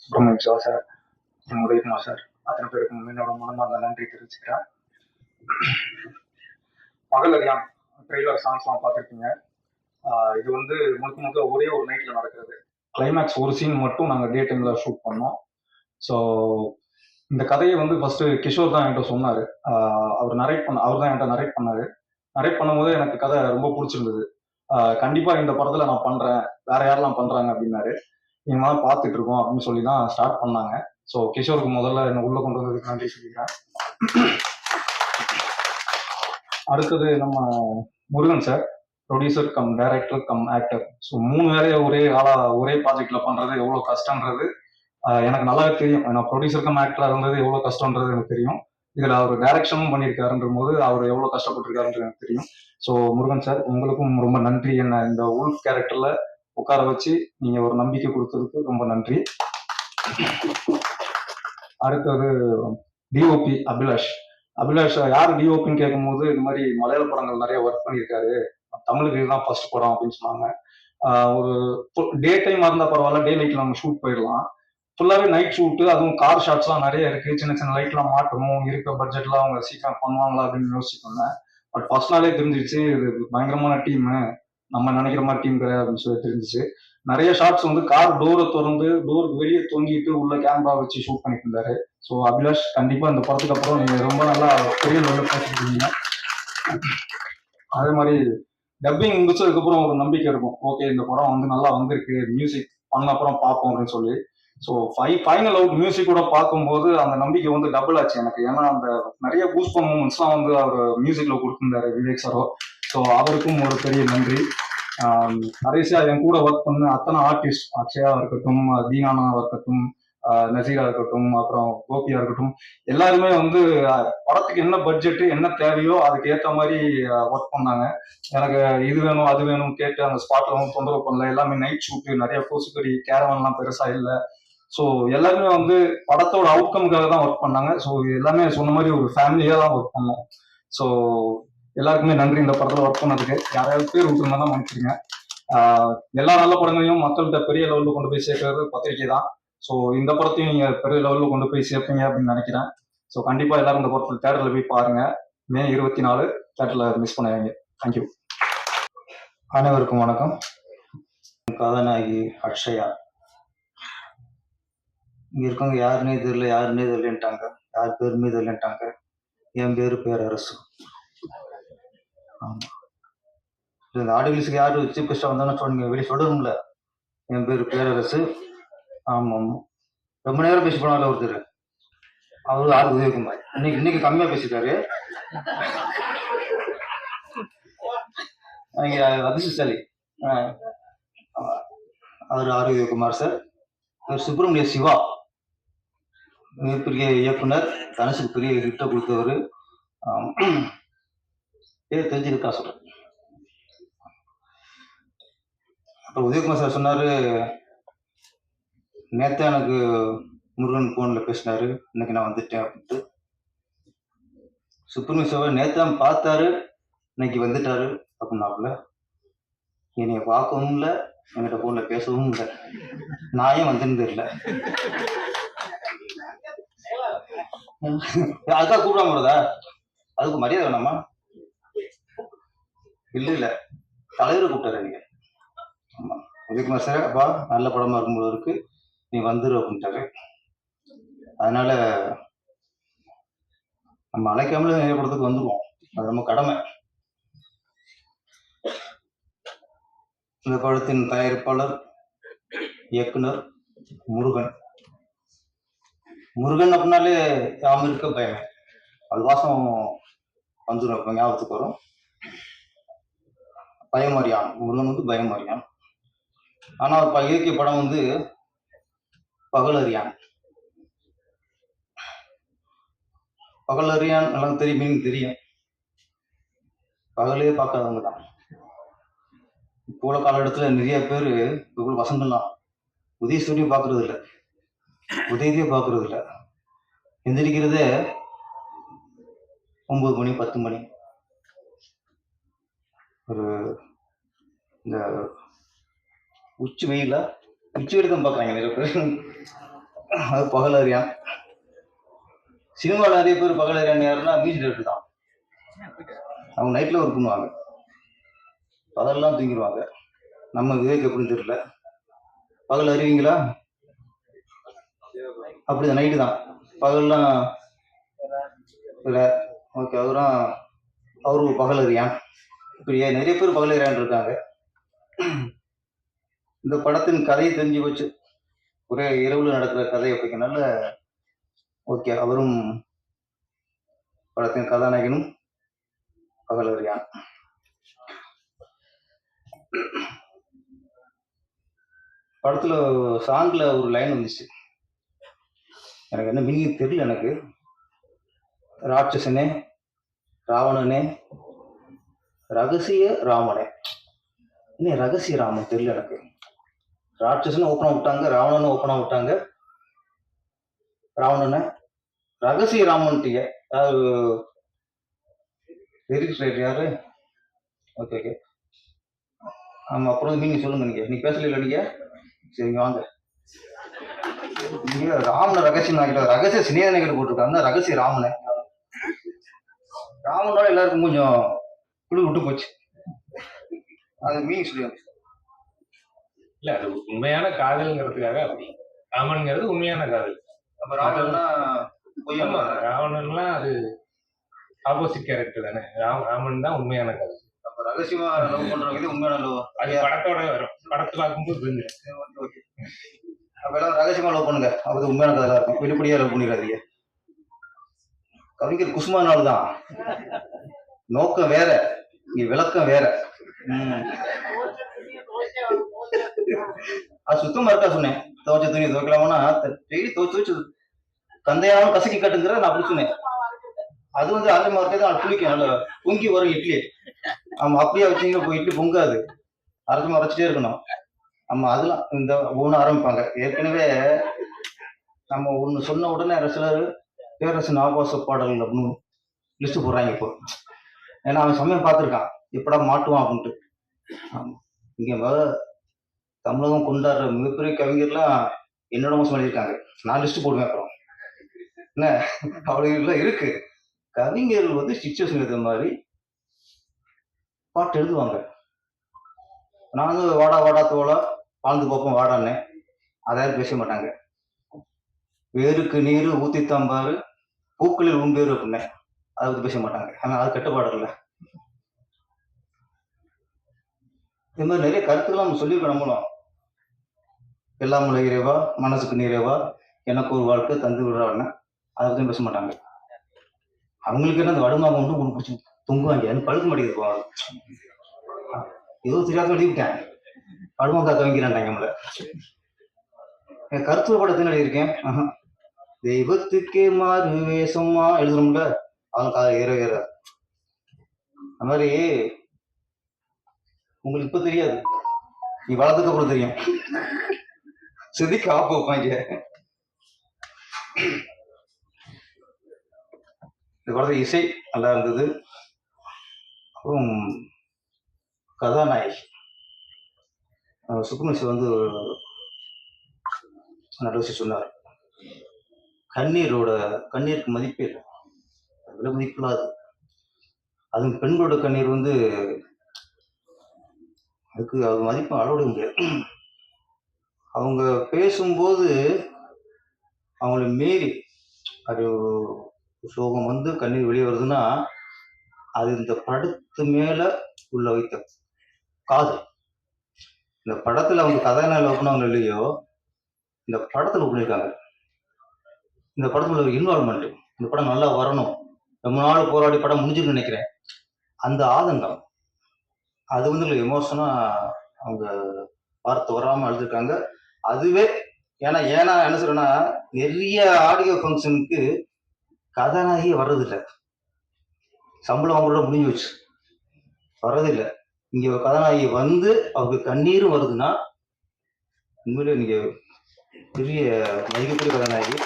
Subramaniam Siva sir, Udhayakumar sir, அத்தனை பேருக்கும் என்னோட மனமார்ந்த நன்றி தெரிவிச்சுக்கிறேன். பகலறியான் ட்ரெய்லர் சாங்ஸ்லாம் பார்த்துருக்கீங்க. இது வந்து முழுக்க முழுக்க ஒரே ஒரு நைட்டில் நடக்கிறது. கிளைமேக்ஸ் ஒரு சீன் மட்டும் நாங்கள் டே டைமில் ஷூட் பண்ணோம். ஸோ இந்த கதையை வந்து ஃபர்ஸ்ட் கிஷோர் தான் என்கிட்ட சொன்னார். அவர் தான் என்கிட்ட நரேட் பண்ணார். நரேட் பண்ணும்போது எனக்கு கதை ரொம்ப பிடிச்சிருந்தது. கண்டிப்பாக இந்த படத்தில் நான் பண்ணுறேன், வேற யாரெல்லாம் பண்ணுறாங்க அப்படின்னாரு. இவங்களாம் பார்த்துட்டு இருக்கோம் அப்படின்னு சொல்லி தான் ஸ்டார்ட் பண்ணாங்க. ஸோ கிஷோருக்கு முதல்ல என்ன உள்ள கொண்டு வந்ததுக்கு நன்றி சொல்லிக்கிறேன். அடுத்தது நம்ம Murugan sir, producer cum director come actor. So 3 வேலையை ஒரே ப்ராஜெக்ட்ல பண்றது எவ்வளோ கஷ்டன்றது எனக்கு நல்லாவே தெரியும். நான் ப்ரொடியூசர் கம் ஆக்டரா இருந்தது எவ்வளோ கஷ்டன்றது எனக்கு தெரியும். இதில் அவர் டைரக்ஷனும் பண்ணியிருக்காருன்ற போது அவர் எவ்வளோ கஷ்டப்பட்டிருக்காருன்றது எனக்கு தெரியும். ஸோ முருகன் சார், உங்களுக்கும் ரொம்ப நன்றி. என்ன இந்த உல்ஃப் கேரக்டர்ல உட்கார வச்சு நீங்க ஒரு நம்பிக்கை கொடுத்ததுக்கு ரொம்ப நன்றி. அடுத்தது டிஓபி அபிலாஷ். யார் டிஓபின்னு கேட்கும்போது இந்த மாதிரி மலையாள படங்கள் நிறைய ஒர்க் பண்ணியிருக்காரு, தமிழுக்கு இதுதான் ஃபர்ஸ்ட் படம் அப்படின்னு சொன்னாங்க. ஒரு டே டைமா இருந்தா பரவாயில்ல, டே லைட்ல நம்ம ஷூட் போயிடலாம். ஃபுல்லாவே நைட் ஷூட்டு, அதுவும் கார் ஷாட்ஸ்லாம் நிறைய இருக்கு. சின்ன சின்ன லைட்லாம் மாட்டணும், இருக்க பட்ஜெட்லாம் அவங்க சீக்கிரம் பண்ணுவாங்களா அப்படின்னு யோசிச்சுட்டு பட் ஃபர்ஸ்ட் நாளே தெரிஞ்சிச்சு இது பயங்கரமான டீம், நம்ம நினைக்கிற மாதிரி டீம் கிடையாது அப்படின்னு சொல்லி தெரிஞ்சிச்சு. நிறைய ஷாட்ஸ் வந்து கார் டோரை திறந்து டோருக்கு வெளியே தொங்கிட்டு உள்ள கேமரா வச்சு ஷூட் பண்ணிட்டு இருந்தாரு. ஸோ அபிலாஷ், கண்டிப்பா இந்த படத்துக்கு அப்புறம் நீங்க ரொம்ப நல்லா பெரிய லெவலில் பேசிட்டு. அதே மாதிரி டப்பிங் முடிச்சதுக்கு அப்புறம் ஒரு நம்பிக்கை இருக்கும், ஓகே இந்த படம் வந்து நல்லா வந்திருக்கு, மியூசிக் பண்ண அப்புறம் பார்ப்போம் அப்படின்னு சொல்லி. ஸோ ஃபைனல் அவுட் மியூசிக் கூட பார்க்கும்போது அந்த நம்பிக்கை வந்து டபுள் ஆச்சு எனக்கு. ஏன்னா அந்த நிறைய பூஸ்ட் மூமெண்ட்ஸ்லாம் வந்து அவர் மியூசிக்ல கொடுத்துருந்தாரு விவேக் சாரோ. ஸோ அவருக்கும் ஒரு பெரிய நன்றி. கடைசியா என் கூட ஒர்க் பண்ண அத்தனை ஆர்டிஸ்ட், அக்ஷயா இருக்கட்டும், தீனானா இருக்கட்டும், நசீரா இருக்கட்டும், அப்புறம் கோபியா இருக்கட்டும், எல்லாருமே வந்து படத்துக்கு என்ன பட்ஜெட் என்ன தேவையோ அதுக்கு ஏற்ற மாதிரி ஒர்க் பண்ணாங்க. எனக்கு இது வேணும் அது வேணும் கேட்டு அந்த ஸ்பாட்ல வந்து தொந்தரவு பண்ணல. எல்லாமே நைட் ஷூட்டு, நிறைய கொசுக்கடி, கேரவான்லாம் பெருசா இல்லை. ஸோ எல்லாருமே வந்து படத்தோட அவுட்கமுக்காக தான் ஒர்க் பண்ணாங்க. ஸோ எல்லாமே சொன்ன மாதிரி ஒரு ஃபேமிலியா தான் ஒர்க் பண்ணோம். ஸோ எல்லாருக்குமே நன்றி இந்த படத்துல ஒர்க் பண்ணதுக்கு. யாராவது பேர் விட்டுருந்தா தான் மன்னிச்சிருங்க. எல்லா நல்ல படங்களையும் மக்கள்கிட்ட பெரிய லெவலில் கொண்டு போய் சேர்க்கறது பத்திரிகை தான். ஸோ இந்த படத்தையும் நீங்க பெரிய லெவலில் கொண்டு போய் சேர்ப்பீங்க அப்படின்னு நினைக்கிறேன். ஸோ கண்டிப்பா எல்லாரும் இந்த படத்தில் தேட்டரில் போய் பாருங்க. மே 24 தேட்டரில் மிஸ் பண்ணாதீங்க. தேங்க்யூ. அனைவருக்கும் வணக்கம். கதாநாயகி அக்ஷயா. இங்க இருக்கவங்க யாருன்னே தெரியலன்ட்டாங்க, யார் பேருமே தெரியலன்ட்டாங்க. என் பேரு பேரரசு. ஆமா, இந்த ஆடியன்ஸுக்கு யாரு சீஃப் கெஸ்டா வந்தாலும் சொன்னீங்க, வெளியே சொல்லணும்ல. என் பேரு பேரரசு. ஆமா ஆமா, ரொம்ப நேரம் பேசி போனால ஒருத்தர், அவரு ஆறு உதயகுமார். இன்னைக்கு கம்மியா பேசிட்டாரு. அதிர்ஷ்டசாலி அவர் ஆர் உதயகுமார் சார். சுப்பிரமணிய சிவா, மிகப்பெரிய இயக்குனர், தனுஷுக்கு பெரிய ஹிட்ட கொடுத்தவர். பேர் தெரிஞ்சிருக்கா சொல்றேன். அப்புறம் உதயகுமார் சார் சொன்னாரு, நேத்தா எனக்கு முருகன் போன்ல பேசினாரு, இன்னைக்கு நான் வந்துட்டேன் அப்படின்ட்டு. சுப்பிரமணிய சிவா நேத்தான் பார்த்தாரு, இன்னைக்கு வந்துட்டாரு அப்படின்னாப்புல. என்னைய பார்க்கவும் இல்லை, என்கிட்ட போன்ல பேசவும் இல்லை. நான் ஏன் வந்திருந்து இல்லை, அதுக்காக கூப்பிடாம வருதா? அதுக்கு மரியாதை வேணாமா? இல்ல தலைவரை கூப்பிட்டாரு நீங்க. ஆமா, உதயகுமார் சார், அப்பா நல்ல படமா இருக்கும் போது இருக்கு, நீ வந்துரு அப்படின்ட்டாரு. அதனால நம்ம அழைக்காமலே நிறைய படத்துக்கு வந்துருவோம், அது நம்ம கடமை. இந்த படத்தின் தயாரிப்பாளர் இயக்குனர் முருகன். முருகன் அப்படின்னாலே யாம இருக்க பயம், அது வாசம் வந்துடும், இப்போ ஞாபகத்துக்கு வரும். பயமாரியான் முருகன் வந்து பயமாரியான். ஆனா இயக்கிய படம் வந்து பகலறியான். பகலறியான் எல்லாம் தெரியும், மீனிங் தெரியும். பகலே பார்க்காதவங்க தான். இப்போ உள்ள காலகட்டத்துல நிறைய பேர் இவ்வளவு வசந்தம்லாம் உதயசூரியம் பார்க்கறது இல்லை, உதயத்தையே பார்க்கறது இல்லை. எந்திரிக்கிறதே 9 மணி 10 மணி. ஒரு இந்த உச்சி வெயில தான் பார்க்குறாங்க நிறைய பேர். அது பகலறியான். சினிமாவில் நிறைய பேர் பகலறியான் யாருன்னா மியூசிக் டைரக்டர் தான். அவங்க நைட்ல ஒர்க் பண்ணுவாங்க, பகல்லாம் தூங்கிடுவாங்க. நம்ம விவேக் எப்படின்னு தெரியல. பகல் அறிவீங்களா? அப்படிதான், நைட்டு தான். பகல்லாம் ஓகே. அவரு பகல் அறியான். இப்படி நிறைய பேர் பகல் அறியான் இருக்காங்க. இந்த படத்தின் கதையை தெரிஞ்சு வச்சு ஒரே இரவுல நடக்கிற கதை அப்படிங்கிறனால ஓகே, அவரும் படத்தின் கதாநாயகனும் பகல் அறியான். படத்துல சாங்ல ஒரு லைன் வந்துச்சு, எனக்கு என்ன மீனிங் தெரியல. எனக்கு ராட்சசனே, ராவணனே, ரகசிய ராமனே. என்ன ரகசிய ராமன் தெரியல எனக்கு. ராட்சசன் ஓப்பனா விட்டாங்க, ராவணன் ஓப்பனா விட்டாங்க. ராவணனை ரகசிய ராமன்ட்டீங்க. அதாவது வெரி யாரு? Okay okay. ஆமா, அப்புறம் மீனிங் சொல்லுங்க. நீ பேசல நீங்க. சரிங்க, வாங்க. நீங்க ராமனை ரகசியம் ஆகிட்ட ரகசிய சினேகனை கிட்ட போட்டிருக்காங்க, ரகசிய ராமனை. ராமனோட எல்லாருக்கும் கொஞ்சம் குழு விட்டு போச்சு. அது மீனிங் சொல்லுங்க. இல்ல, அது உண்மையான காதல்ங்கிறதுக்காக அப்படி. ராமன்ங்கிறது உண்மையான காதல். அப்ப ராவணன்னா ராவணன்லாம் அது ஆப்போசிட் கேரக்டர் தானே. ராமன் தான் உண்மையான காதல். அப்ப ரகசியமா லவ் பண்றவங்க இது உண்மையான லவ். அது படத்தோட வரும், படத்தை பார்க்கும்போது புரிஞ்சிடும். ஓகே. அப்ப எல்லாம் ரகசியமா லவ் பண்ணுங்க, அப்படி உண்மையான காதலா இருக்கும். வெளிப்படையா லவ் பண்ணிடாதீங்க. கவிஞர் குசுமானால தான் நோக்கம் வேற, இங்க விளக்கம் வேற. அது சுத்தமா இருக்கா சொன்னேன். துவைச்ச துணி துவைக்கலாமனா டெய்லி துவைச்சு கந்தையாம கசக்கி கட்டுங்கிற நான் அப்படி சொன்னேன். அது வந்து ஆரம்பமா இருக்கா புளிக்கும், நல்ல பொங்கி வரும் இட்லி. ஆமா, அப்படியே வச்சீங்கன்னா போய் இட்லி பொங்காது, அரைச்சமா அரைச்சிட்டே இருக்கணும். ஆமா, அதெல்லாம் இந்த ஒண்ணு ஆரம்பிப்பாங்க. ஏற்கனவே நம்ம ஒண்ணு சொன்ன உடனே சிலர் பேரரசன் ஆபாச பாடல்கள் அப்படின்னு லிஸ்ட் போடுறாங்க இப்போ. ஏன்னா அவன் சமயம் பார்த்துருக்கான், எப்படா மாட்டுவான் அப்படின்ட்டு. ஆமா, இங்க தமிழகம் கொண்டாடுற மிகப்பெரிய கவிஞர்லாம் என்னோட மோசம் எழுதியிருக்காங்க. நான் லிஸ்ட் போடுவேன். அப்புறம் என்ன அப்படிலாம் இருக்கு. கவிஞர்கள் வந்து சிச்சுவேஷன் எழுதுற மாதிரி பாட்டு எழுதுவாங்க. நான் வந்து வாடா வாடா தோளா வாழ்ந்து பார்ப்போம் வாடான்னு அதாவது பேச மாட்டாங்க. வேருக்கு நீர் ஊத்தித்தாம்பாரு பூக்களில் உண்பேரு அப்படின்னு அதை பத்தி பேச மாட்டாங்க. ஆனா அது கட்டுப்பாடு இல்லை. இது மாதிரி நிறைய கருத்துக்கெல்லாம் நம்ம சொல்லியிருக்கோம். நம்மளும் எல்லாம் உள்ள இறைவா, மனசுக்கு நிறைவா, எனக்கு ஒரு வாழ்க்கை தந்து விடுறான்னு அதை பற்றி பேச மாட்டாங்க. அவங்களுக்கு என்ன அந்த வடுமாங்க ஒன்று ஒன்று பிடிச்சி தொங்குவாங்க. எனக்கு பழுக்க மாட்டேங்குது. ஏதோ தெரியாத எழுதிவிட்டேன், வடுமாக்கா கவிங்கிறான்டாங்க நம்மள. கருத்துவ படத்தின் எழுதியிருக்கேன். தெய்வத்துக்கே மாறு வேஷமா எழுதுறோம்ல, அவங்க கால ஏற ஏற அந்த மாதிரி. உங்களுக்கு இப்ப தெரியாது, நீ வளர்த்துக்க கூட தெரியும். செதுக்கி ஆப்பு வைப்பாங்க. இந்த படத்துல இசை நல்லா இருந்தது. அப்புறம் கதாநாயகி சுக்குமேஷ் வந்து நல்ல விஷயம் சொன்னார். கண்ணீருக்கு மதிப்பே இல்லை, விலை மதிப்பில்லாது. அது பெண்களோட கண்ணீர் வந்து அதுக்கு அது மதிப்பு அளவிட முடியாது. அவங்க பேசும்போது அவங்கள மீறி அது சோகம் வந்து கண்ணீர் வெளியே வருதுன்னா அது இந்த படத்து மேல உள்ள வைத்த காதல். இந்த படத்துல அவங்க கதாநாயகன் லவ் பண்ணவங்க இல்லையோ, இந்த படத்துல லவ் பண்ணியிருக்காங்க. இந்த படத்துல ஒரு இன்வால்மெண்ட், இந்த படம் நல்லா வரணும், ரொம்ப நாள் போராடி படம் முடிஞ்சுன்னு நினைக்கிறேன். அந்த ஆதங்கம் அது வந்து எமோஷனா அவங்க பார்த்து வராம அழுதுருக்காங்க. அதுவே ஏன்னா என்ன சொல்றேன்னா, நிறைய ஆடியோ ஃபங்க்ஷனுக்கு கதாநாயகியே வர்றதில்லை. சம்பளம் அவங்களோட முடிஞ்சு வச்சு வர்றதில்லை. இங்க கதாநாயகி வந்து அவருக்கு கண்ணீரும் வருதுன்னா உண்மையிலே நீங்க பெரிய மதிக்கக்கூடிய கதாநாயகி.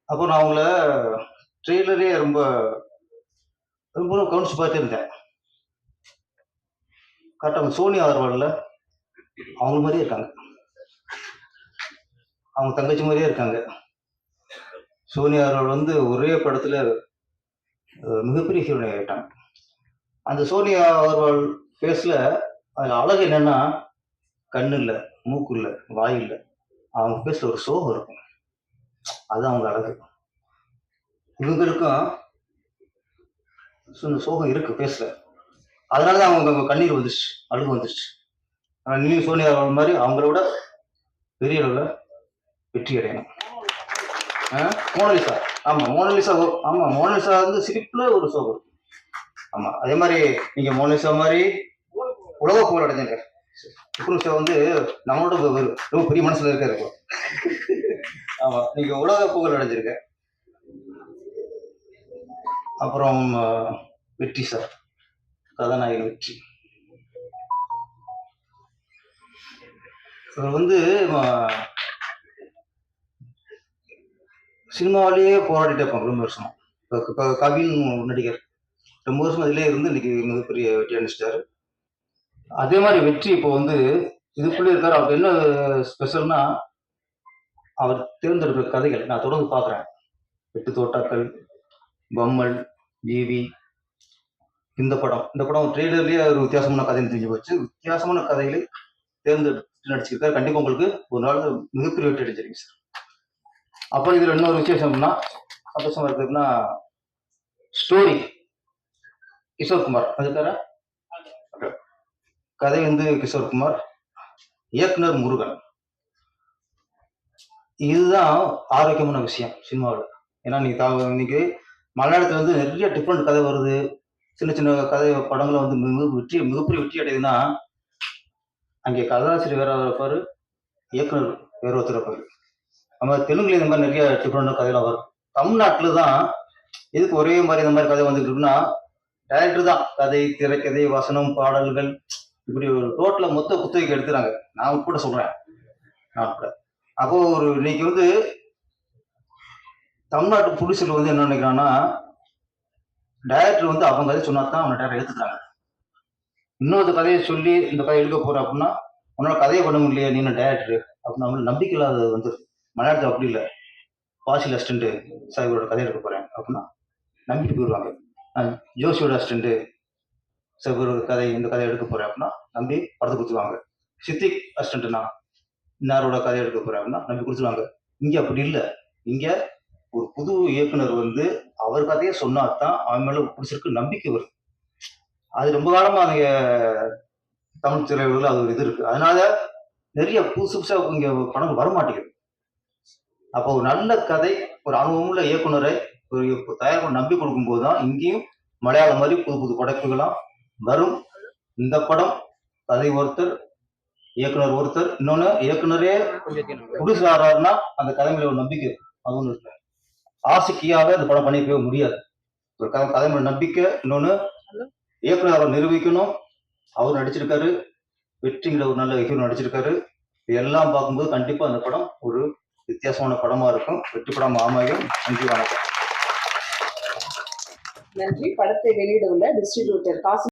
அப்போ நான் அவங்கள ட்ரெய்லரே ரொம்ப ரொம்ப கவனிச்சு பார்த்துட்டு இருந்தேன். கரெக்டாக சோனியா அகர்வால்ல அவங்க மாதிரியே இருக்காங்க. அவங்க தங்கச்சி மாதிரியே இருக்காங்க. சோனியா அவர்கள் வந்து ஒரே படத்துல மிகப்பெரிய ஹீரோனி ஆகிட்டாங்க. அந்த சோனியா அவர்கள் ஃபேஸ்ல அதுல அழகு என்னன்னா, கண்ணு இல்ல, மூக்கு இல்ல, வாய் இல்ல, அவங்க ஃபேஸ்ல ஒரு சோகம் இருக்கும். அது அவங்க அழகு. இவங்களுக்கும் இந்த சோகம் இருக்கு ஃபேஸ்ல. அதனாலதான் அவங்க கண்ணீர் வந்துருச்சு, அழுகு வந்துருச்சு. ஆனா நீங்க சோனியா அவர்கள் மாதிரி அவங்கள விட பெரிய அளவுல வெற்றி அடையணும். மோனலிசா. ஆமா மோனலிசா. ஆமா மோனலிசா வந்து சிரிப்புல ஒரு சோகம். ஆமா அதே மாதிரி நீங்க மோனலிசா மாதிரி உலக புகழ் அடைஞ்சிருக்க சுக்ருஷா வந்து நம்மளோட ரொம்ப பெரிய மனசுல இருக்காரு. ஆமா நீங்க உலக புகழ் அடைஞ்சிருக்க. அப்புறம் வெற்றி சார், கதாநாயகன் வெற்றி. இவர் வந்து சினிமாவிலேயே போராடிட்டு இருப்பாங்க ரொம்ப வருஷமா. இப்போ கவின் நடிகர் ரொம்ப வருஷம் அதிலே இருந்து இன்னைக்கு மிகப்பெரிய வெற்றி அடைஞ்சிட்டாரு. அதே மாதிரி வெற்றி இப்போ வந்து இதுக்குள்ளே இருக்காரு. அவருக்கு என்ன ஸ்பெஷல்னா, அவர் தேர்ந்தெடுக்கிற கதைகள் நான் தொடர்ந்து பார்க்குறேன். 8 தோட்டாக்கள், பம்மல், ஜிவி, இந்த படம் ட்ரெய்லர்லேயே ஒரு வித்தியாசமான கதைன்னு தெரிஞ்சு போச்சு. வித்தியாசமான கதைகளை தேர்ந்தெடுத்து நடிச்சிருக்காரு. கண்டிப்பாக உங்களுக்கு ஒரு நாள் மிகப்பெரிய வெற்றி அடைஞ்சிருக்கு சார். அப்புறம் இதில் இன்னொரு விசேஷம்னா சந்தோஷமா இருக்குதுன்னா, ஸ்டோரி கிஷோர்குமார் அதுக்கார கதை வந்து கிஷோர்குமார், இயக்குனர் முருகன். இதுதான் ஆரோக்கியமான விஷயம் சினிமாவில். ஏன்னா இன்னைக்கு மலையாளத்துல வந்து நிறைய டிஃப்ரெண்ட் கதை வருது. சின்ன சின்ன கதை படங்களை வந்து மிகப்பெரிய வெற்றி அடையுதுன்னா, அங்கே கதாசிரியர் வேற இருப்பாரு, இயக்குனர் வேற ஒருத்தர் இருப்பாரு. நம்ம தெலுங்குல இந்த மாதிரி நிறைய டிஃப்ரெண்ட் கதையெல்லாம் வரும். தமிழ்நாட்டில் தான் எதுக்கு ஒரே மாதிரி இந்த மாதிரி கதை வந்துட்டு இருக்குன்னா, டைரக்டர் தான் கதை, திரைக்கதை, வசனம், பாடல்கள் இப்படி ஒரு டோட்டலா மொத்த புத்தகைக்கு எடுத்துறாங்க. நான் கூட சொல்றேன். அப்போ ஒரு இன்னைக்கு வந்து தமிழ்நாட்டு புலிசல் வந்து என்ன நினைக்கிறான்னா, டைரக்டர் வந்து அவங்க கதை சொன்னா தான் அவனை டைரக்டர் எடுத்துக்கிறாங்க. இன்னொரு கதையை சொல்லி இந்த கதை எடுக்க போற அப்படின்னா, உன்னால கதையை பண்ண முடியலையே நீ டைரக்டர் அப்படின்னு அவங்களுக்கு நம்பிக்கை இல்லாத வந்து. மலையாளத்தில் அப்படி இல்லை. பாசில் அசிஸ்டன்ட் சாஹிபோட கதை எடுக்க போறேன் அப்படின்னா நம்பிட்டு போயிடுவாங்க. ஜோஷியோட அசிஸ்டன்ட் சாஹிபோட இந்த கதை எடுக்க போறேன் அப்படின்னா நம்பி படத்தை கொடுத்துருவாங்க. சித்திக் அசிஸ்டன்ட்னா இன்னாரோட கதை எடுக்க போறேன் அப்படின்னா நம்பி கொடுத்துருவாங்க. இங்க அப்படி இல்லை. இங்க ஒரு புது இயக்குனர் வந்து அவர் கதையை சொன்னாதான் அவன் மேல பிடிச்சிருக்கு நம்பிக்கை வரும். அது ரொம்ப காலமா நீங்க தமிழ் திரையுலகில் அது ஒரு இது இருக்கு. அதனால நிறைய புதுசா இங்க படம் வரமாட்டேங்குது. அப்போ ஒரு நல்ல கதை, ஒரு அனுபவமுள்ள இயக்குனரை ஒரு தயாரிப்பு நம்பி கொடுக்கும் போதுதான் இங்கேயும் மலையாளம் மாதிரி புது புது படைப்புகளாம் வரும். இந்த படம் கதை ஒருத்தர், இயக்குனர் ஒருத்தர், இன்னொன்னு இயக்குனரே புதுசு ஆறாருன்னா அந்த கதை மேல ஒரு நம்பிக்கை அது ஒண்ணு இருக்கு. ஆசைக்கியாக இந்த படம் பண்ணிக்கவே முடியாது. ஒரு கதை மேல நம்பிக்கை, இன்னொன்னு இயக்குனர் அவர் நிரூபிக்கணும். அவர் நடிச்சிருக்காரு, வெற்றிங்கிற ஒரு நல்ல ஹீரோ நடிச்சிருக்காரு. இதெல்லாம் பார்க்கும்போது கண்டிப்பா அந்த படம் ஒரு வித்தியாசமான படமா இருக்கும். வெற்றி படம் அமையும். நன்றி, வணக்கம். நன்றி. படத்தை வெளியிட உள்ள டிஸ்ட்ரிபியூட்டர் காசி